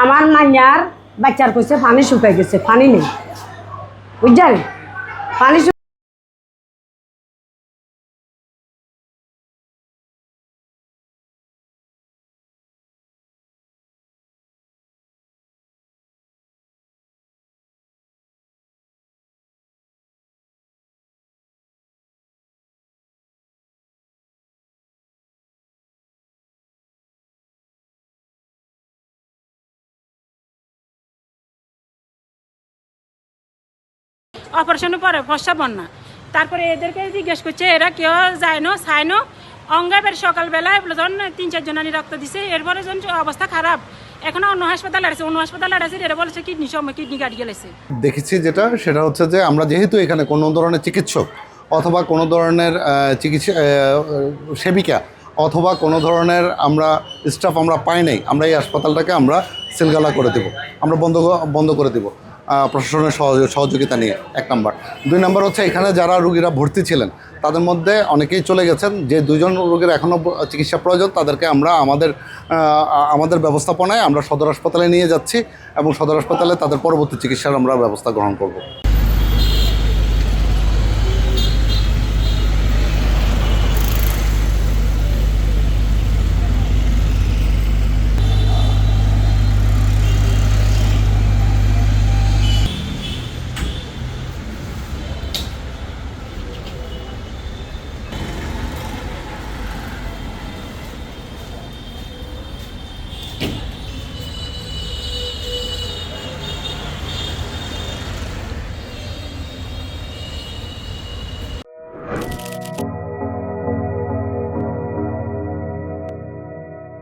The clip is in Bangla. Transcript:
আমার মাইয়ার বাচ্চার কইছে পানি শুকাই গেছে, পানি নেই, বুঝছেন? পানি অপারেশনের পরে ফসা বন্যা। তারপরে এদেরকে জিজ্ঞেস করছে এরা কেউ যায় না চায় না। অঙ্গাবের সকালবেলায় যখন 3-4 জনানি রক্ত দিছে, এরপরে যখন অবস্থা খারাপ, এখন অন্য হাসপাতালে আছে, অন্য হাসপাতালে আছে, এরা বলেছে কিডনি সময় কিডনি কাটি গেলেছে। দেখেছি সেটা হচ্ছে যে আমরা যেহেতু এখানে কোনো ধরনের চিকিৎসক অথবা কোনো ধরনের চিকিৎসা সেবিকা অথবা কোনো ধরনের আমরা স্টাফ আমরা পাই নাই, আমরা এই হাসপাতালটাকে আমরা সিলগালা করে দেব, আমরা বন্ধ করে দেব প্রশাসনের সহযোগিতা নিয়ে, 1 নাম্বার। 2 নাম্বার হচ্ছে এখানে যারা রুগীরা ভর্তি ছিলেন তাদের মধ্যে অনেকেই চলে গেছেন। যে 2 জন রোগীর এখনও চিকিৎসা প্রয়োজন তাদেরকে আমরা আমাদের ব্যবস্থাপনায় আমরা সদর হাসপাতালে নিয়ে যাচ্ছি এবং সদর হাসপাতালে তাদের পরবর্তী চিকিৎসার আমরা ব্যবস্থা গ্রহণ করব।